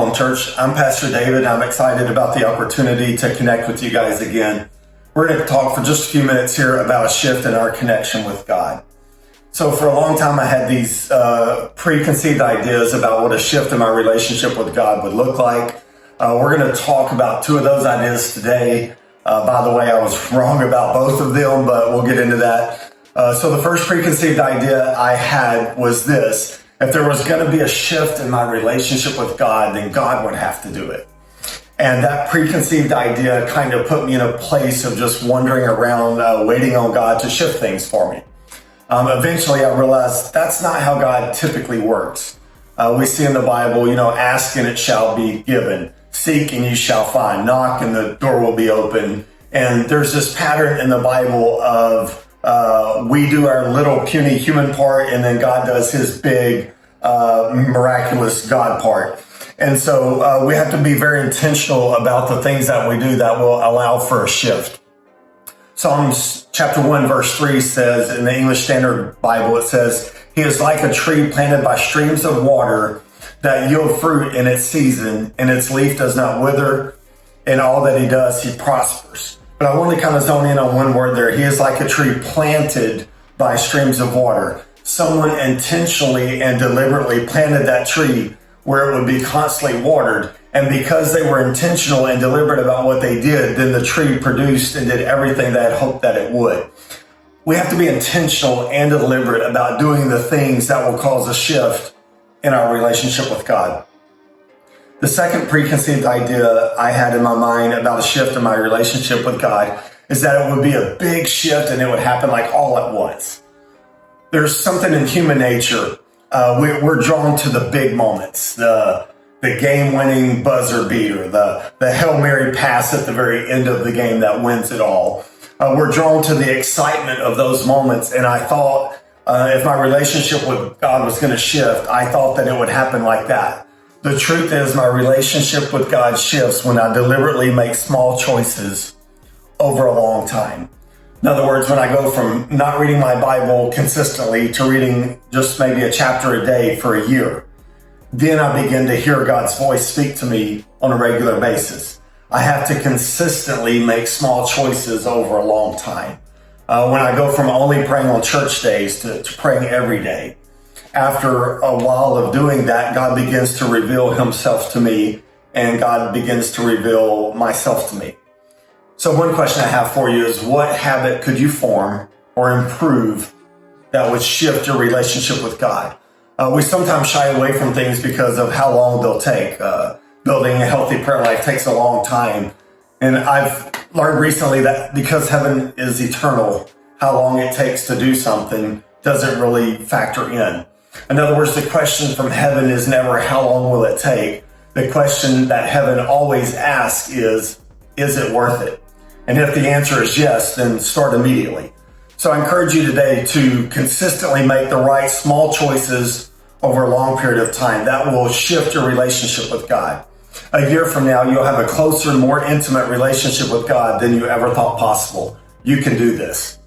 Shalom Church. I'm Pastor David. I'm excited about the opportunity to connect with you guys again. We're going to talk for just a few minutes here about a shift in our connection with God. So for a long time, I had these preconceived ideas about what a shift in my relationship with God would look like. We're going to talk about two of those ideas today. By the way, I was wrong about both of them, but we'll get into that. So the first preconceived idea I had was this. If there was going to be a shift in my relationship with God, then God would have to do it. And that preconceived idea kind of put me in a place of just wandering around, waiting on God to shift things for me. Eventually, I realized that's not how God typically works. We see in the Bible, ask and it shall be given. Seek and you shall find. Knock and the door will be open. And there's this pattern in the Bible of we do our little puny human part and then God does his big miraculous God part. And so we have to be very intentional about the things that we do that will allow for a shift. Psalms chapter 1 verse 3 says, in the English Standard Bible, it says, "He is like a tree planted by streams of water that yield fruit in its season, and its leaf does not wither. In all that he does, he prospers." But I want to kind of zone in on one word there. He is like a tree planted by streams of water. Someone intentionally and deliberately planted that tree where it would be constantly watered. And because they were intentional and deliberate about what they did, then the tree produced and did everything they had hoped that it would. We have to be intentional and deliberate about doing the things that will cause a shift in our relationship with God. The second preconceived idea I had in my mind about a shift in my relationship with God is that it would be a big shift and it would happen like all at once. There's something in human nature. We're drawn to the big moments, the game-winning buzzer beater, the Hail Mary pass at the very end of the game that wins it all. We're drawn to the excitement of those moments. And I thought if my relationship with God was going to shift, I thought that it would happen like that. The truth is my relationship with God shifts when I deliberately make small choices over a long time. In other words, when I go from not reading my Bible consistently to reading just maybe a chapter a day for a year, then I begin to hear God's voice speak to me on a regular basis. I have to consistently make small choices over a long time. When I go from only praying on church days to praying every day, after a while of doing that, God begins to reveal himself to me and God begins to reveal myself to me. So one question I have for you is, what habit could you form or improve that would shift your relationship with God? We sometimes shy away from things because of how long they'll take. Building a healthy prayer life takes a long time. And I've learned recently that because heaven is eternal, how long it takes to do something doesn't really factor in. In other words, the question from heaven is never how long will it take? The question that heaven always asks is it worth it? And if the answer is yes, then start immediately. So I encourage you today to consistently make the right small choices over a long period of time. That will shift your relationship with God. A year from now, you'll have a closer, more intimate relationship with God than you ever thought possible. You can do this.